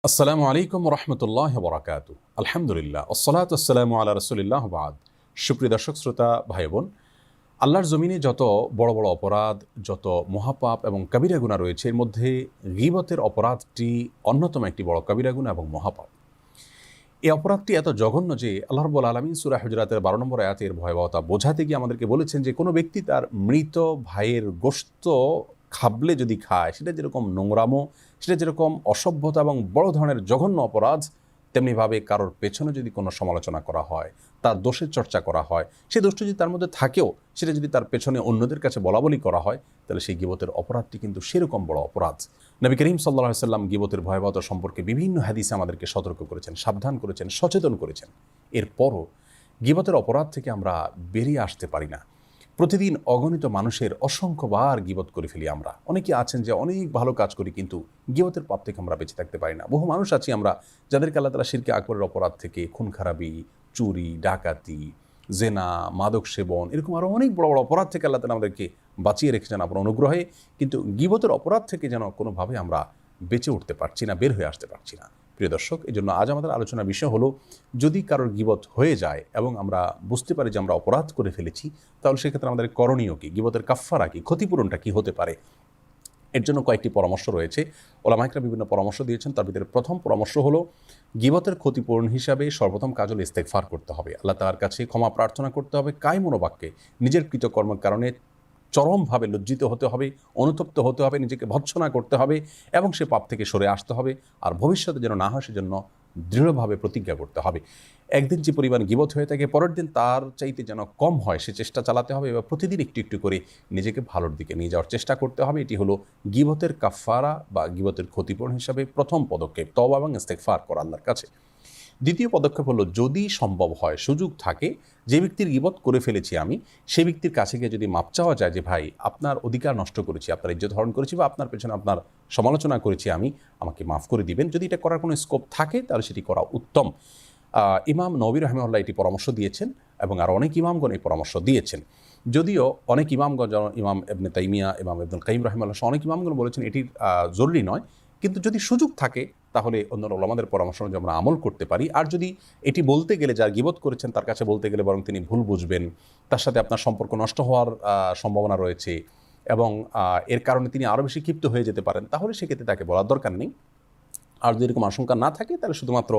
আসসালামু আলাইকুম রহমতুল্লাহ বরাকাতু। আলহামদুলিল্লাহ ওসসালাতু ওয়াসসালামু আলা রাসূলিল্লাহ বাদ। সুপ্রিয় দর্শক শ্রোতা ভাই বোন, আল্লাহর জমিনে যত বড় বড় অপরাধ, যত মহাপাপ এবং কবিরা গুনাহ রয়েছে, এর মধ্যে গীবতের অপরাধটি অন্যতম একটি বড় কবিরা গুনাহ এবং মহাপাপ। এই অপরাধটি এত জঘন্য যে আল্লাহ রাব্বুল আলামিন সূরা হুজুরাতের 12 নম্বর আয়াতের ভয়াবহতা বোঝাতে গিয়ে আমাদেরকে বলেছেন যে কোনো ব্যক্তি তার মৃত ভাইয়ের গোশত খাবলে যদি খায়, সেটা যেরকম নোংরামো, সেটা যেরকম অসভ্যতা এবং বড় ধরনের জঘন্য অপরাধ, তেমনিভাবে কারোর পেছনে যদি কোনো সমালোচনা করা হয়, তার দোষের চর্চা করা হয়, সেই দোষটা যদি তার মধ্যে থাকেও সেটা যদি তার পেছনে অন্যদের কাছে বলাবলি করা হয়, তাহলে সেই গীবতের অপরাধটি কিন্তু সেরকম বড় অপরাধ। নবী করিম সাল্লাল্লাহু আলাইহি ওয়াসাল্লাম গীবতের ভয়াবহতা সম্পর্কে বিভিন্ন হাদিসে আমাদেরকে সতর্ক করেছেন, সাবধান করেছেন, সচেতন করেছেন। এরপরও গীবতের অপরাধ থেকে আমরা বেরিয়ে আসতে পারি না। প্রতিদিন অগণিত মানুষের অসংখ্যবার গীবত করে ফেলি আমরা। অনেকে আছেন যে অনেক ভালো কাজ করি, কিন্তু গীবতের পাপ থেকে আমরা বেঁচে থাকতে পারি না। বহু মানুষ আছি আমরা যাদেরকে আল্লাহ তাআলা শিরকে আকবরের অপরাধ থেকে, খুন খারাপি, চুরি, ডাকাতি, জেনা, মাদক সেবন, এরকম আরও অনেক বড় বড় অপরাধ থেকে আল্লাহ তাআলা আমাদেরকে বাঁচিয়ে রেখেছেন আপনার অনুগ্রহে। কিন্তু গীবতের অপরাধ থেকে যেন কোনোভাবে আমরা বেঁচে উঠতে পারছি না, বের হয়ে আসতে পারছি না। প্রিয় দর্শক, এই জন্য আজ আমাদের আলোচনার বিষয় হলো, যদি কারোর গীবত হয়ে যায় এবং আমরা বুঝতে পারি যে আমরা অপরাধ করে ফেলেছি, তাহলে সেক্ষেত্রে আমাদের করণীয় কী, গীবতের কাফফারা কী, ক্ষতিপূরণটা কী হতে পারে। এর জন্য কয়েকটি পরামর্শ রয়েছে, ওলামা ইকরাম বিভিন্ন পরামর্শ দিয়েছেন। তার ভিতরে প্রথম পরামর্শ হলো, গীবতের ক্ষতিপূরণ হিসাবে সর্বপ্রথম কাজ হলো ইস্তেগফার করতে হবে, আল্লাহ তাআলার কাছে ক্ষমা প্রার্থনা করতে হবে, কায় মনোবাক্যে নিজের কৃতকর্মের কারণে চরমভাবে লজ্জিত হতে হবে, অনুতপ্ত হতে হবে, নিজেকে ভৎসনা করতে হবে এবং সে পাপ থেকে সরে আসতে হবে। আর ভবিষ্যতে যেন না হয় সেজন্য দৃঢ়ভাবে প্রতিজ্ঞা করতে হবে। একদিন যে পরিমাণ গীবত হয়ে থাকে, পরের দিন তার চাইতে যেন কম হয় সে চেষ্টা চালাতে হবে এবং প্রতিদিন একটু একটু করে নিজেকে ভালোর দিকে নিয়ে যাওয়ার চেষ্টা করতে হবে। এটি হলো গীবতের কাফফারা বা গীবতের ক্ষতিপূরণ হিসাবে প্রথম পদক্ষেপ, তওবা এবং ইস্তেগফার করা আল্লাহর কাছে। দ্বিতীয় পদক্ষেপ হলো, যদি সম্ভব হয়, সুযোগ থাকে, যে ব্যক্তির গীবত করে ফেলেছি আমি, সেই ব্যক্তির কাছে গিয়ে যদি মাপ চাওয়া যায় যে ভাই, আপনার অধিকার নষ্ট করেছি, আপনার ইজ্জত হরণ করেছি বা আপনার পেছনে আপনার সমালোচনা করেছি আমি, আমাকে মাফ করে দিবেন। যদি এটা করার কোনো স্কোপ থাকে তাহলে সেটি করা উত্তম। ইমাম নবী রাহিমাহুল্লাহ এটি পরামর্শ দিয়েছেন এবং আর অনেক ইমামগণ এই পরামর্শ দিয়েছেন। যদিও অনেক ইমামগণ, যেমন ইমাম ইবনে তাইমিয়া, ইমাম ইবনুল কাইয়িম রাহিমাহুল্লাহ অনেক ইমামগণ বলেছেন এটির জরুরি নয়, কিন্তু যদি সুযোগ থাকে তাহলে অন্য ওলামাদের পরামর্শ অনুযায়ী আমরা আমল করতে পারি। আর যদি এটি বলতে গেলে, যার গীবত করেছেন তার কাছে বলতে গেলে বরং তিনি ভুল বুঝবেন, তার সাথে আপনার সম্পর্ক নষ্ট হওয়ার সম্ভাবনা রয়েছে এবং এর কারণে তিনি আরও বেশি ক্ষিপ্ত হয়ে যেতে পারেন, তাহলে সেক্ষেত্রে তাকে বলার দরকার নেই। আর যদি এরকম আশঙ্কা না থাকে, তাহলে শুধুমাত্র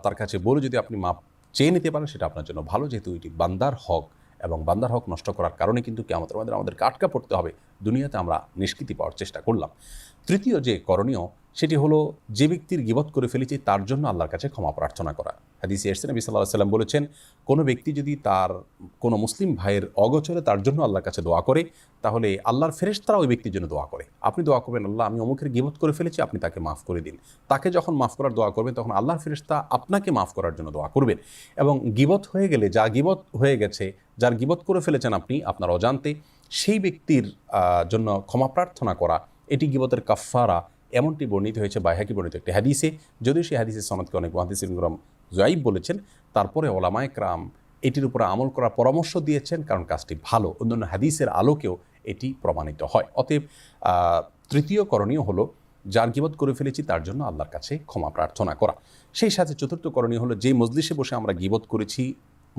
তার কাছে বলে যদি আপনি মাপ চেয়ে নিতে পারেন, সেটা আপনার জন্য ভালো, যেহেতু এটি বান্দার হক এবং বান্দার হক নষ্ট করার কারণে কিন্তু কিয়ামতের মধ্যে আমাদেরকে আটকা পড়তে হবে। দুনিয়াতে আমরা নিষ্কৃতি পাওয়ার চেষ্টা করলাম। তৃতীয় যে করণীয়, সেটি হলো, যে ব্যক্তির গীবত করে ফেলেছি তার জন্য আল্লাহর কাছে ক্ষমা প্রার্থনা করা। হাদিসে এসেছে, নবী সাল্লাল্লাহু আলাইহি ওয়াসাল্লাম বলেছেন, কোনো ব্যক্তি যদি তার কোনো মুসলিম ভাইয়ের অগোচরে তার জন্য আল্লাহর কাছে দোয়া করে, তাহলে আল্লাহর ফেরেশতারা ওই ব্যক্তির জন্য দোয়া করে। আপনি দোয়া করবেন, আল্লাহ, আমি অমুকের গীবত করে ফেলেছি, আপনি তাকে মাফ করে দিন। তাকে যখন মাফ করার দোয়া করবেন, তখন আল্লাহর ফেরেশতা আপনাকে মাফ করার জন্য দোয়া করবেন। এবং গীবত হয়ে গেলে, যা গীবত হয়ে গেছে, যার গীবত করে ফেলেছেন আপনি আপনার অজান্তে, সেই ব্যক্তির জন্য ক্ষমা প্রার্থনা করা, এটি গীবতের কাফফারা। এমনটি বর্ণিত হয়েছে বাইহাকি বর্ণিত একটি হাদিসে। যদিও সেই হাদিসের সনদকে অনেক মুহাদ্দিসিন কিরাম যায়িফ বলেছেন, তারপরে ওলামায়ে কেরাম এটির উপরে আমল করার পরামর্শ দিয়েছেন, কারণ কাজটি ভালো, অন্যান্য হাদিসের আলোকেও এটি প্রমাণিত হয়। অতএব তৃতীয় করণীয় হলো, যার গীবত করে ফেলেছি তার জন্য আল্লাহর কাছে ক্ষমা প্রার্থনা করা। সেই সাথে চতুর্থ করণীয় হলো, যে মজলিসে বসে আমরা গীবত করেছি,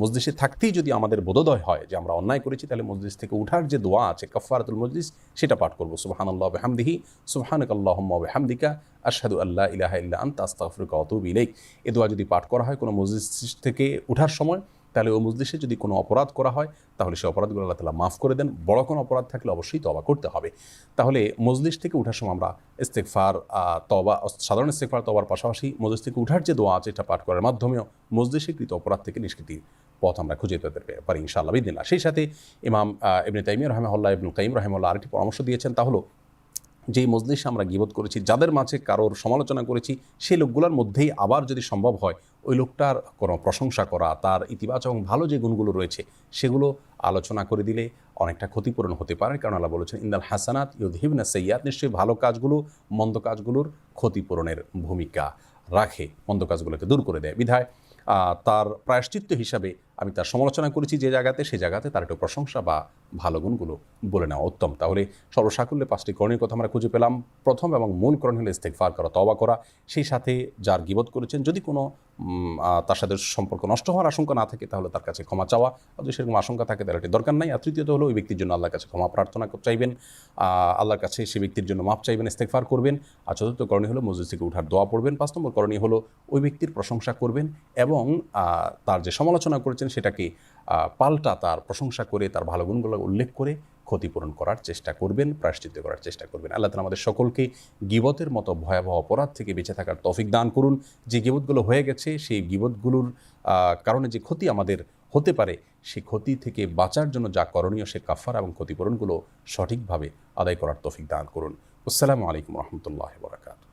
মজলিসে থাকতেই যদি আমাদের বোধোদয় হয় যে আমরা অন্যায় করেছি, তাহলে মজলিস থেকে উঠার যে দোয়া আছে কাফফারাতুল মজলিস, সেটা পাঠ করব। সুবহানাল্লাহি ওয়া বিহামদিহি, সুবহানাকাল্লাহুম্মা ওয়া বিহামদিকা, আশহাদু আল্লা ইলাহা ইল্লা আনতা, আস্তাগফিরুকা ওয়া আতুবু ইলাইক। এই দোয়া যদি পাঠ করা হয় কোনো মজলিস থেকে উঠার সময়, তাহলে ওই মজলিসে যদি কোনো অপরাধ করা হয়, তাহলে সেই অপরাধগুলো আল্লাহ তাআলা মাফ করে দেন। বড় কোনো অপরাধ থাকলে অবশ্যই তওবা করতে হবে। তাহলে মজলিস থেকে উঠার সময় আমরা ইস্তেগফার, তওবা, সাধারণ ইস্তেগফার তওবার পাশাপাশি মজলিস থেকে উঠার যে দোয়া আছে, এটা পাঠ করার মাধ্যমেও মজলিসে কৃত অপরাধ থেকে নিষ্কৃতির পথ আমরা খুঁজে পেতে পারি ইনশাআল্লাহ বিদিনিল্লাহ। সেই সাথে ইমাম ইবনে তাইমিয়া রাহিমাহুল্লাহ, ইবনুল কাইয়িম রাহিমাহুল্লাহ আরেকটি পরামর্শ দিয়েছেন, তা হলো, যেই মজলিসে আমরা গীবত করেছি, যাদের মাঝে কারোর সমালোচনা করেছি, সেই লোকগুলোর মধ্যেই আবার যদি সম্ভব হয় ওই লোকটার কোনো প্রশংসা করা, তার ইতিবাচক এবং ভালো যে গুণগুলো রয়েছে সেগুলো আলোচনা করে দিলে অনেকটা ক্ষতিপূরণ হতে পারে। কারণ আল্লাহ বলেছেন, ইন্নাল হাসানাত ইউযহিবনা সাইয়্যাত, নিশ্চয়ই ভালো কাজগুলো মন্দ কাজগুলোর ক্ষতিপূরণের ভূমিকা রাখে, মন্দ কাজগুলোকে দূর করে দেয়। বিধায় তার প্রায়শ্চিত্ত হিসাবে আমি তার সমালোচনা করেছি যে জায়গাতে, সেই জায়গাতে তার একটু প্রশংসা বা ভালো গুণগুলো বলে নেওয়া উত্তম। তাহলে সর্বসাকুল্যে 5টি করণীয় কথা আমরা খুঁজে পেলাম। প্রথম এবং মূল করণ হলো ইস্তেগফার করা, তওবা করা। সেই সাথে যার গীবত করেছেন যদি কোনো তার সাথে সম্পর্ক নষ্ট হওয়ার আশঙ্কা না থাকে তাহলে তার কাছে ক্ষমা চাওয়া, যদি সেরকম আশঙ্কা থাকে তাহলে এটি দরকার নাই। আর তৃতীয়ত হলো ওই ব্যক্তির জন্য আল্লাহর কাছে ক্ষমা প্রার্থনা চাইবেন, আল্লাহর কাছে সে ব্যক্তির জন্য মাপ চাইবেন, ইস্তেগফার করবেন। আর চতুর্থ করণীয় হলো মসজিদ থেকে উঠার দোয়া পড়বেন। 5 নম্বর করণীয় হলো ওই ব্যক্তির প্রশংসা করবেন এবং তার যে সমালোচনা করেছেন সেটাকে পাল্টা তার প্রশংসা করে তার ভালো গুণগুলো উল্লেখ করে ক্ষতিপূরণ করার চেষ্টা করবেন, প্রায়শ্চিত্ত করার চেষ্টা করবেন। আল্লাহ তাআলা আমাদের সকলকে গীবতের মতো ভয়াবহ অপরাধ থেকে বেঁচে থাকার তৌফিক দান করুন। যে গীবতগুলো হয়ে গেছে সেই গীবতগুলোর কারণে যে ক্ষতি আমাদের হতে পারে, সেই ক্ষতি থেকে বাঁচার জন্য যা করণীয় সে কাফারা এবং ক্ষতিপূরণগুলো সঠিকভাবে আদায় করার তৌফিক দান করুন। আসসালামু আলাইকুম রহমতুল্লাহ বরকাতুহু।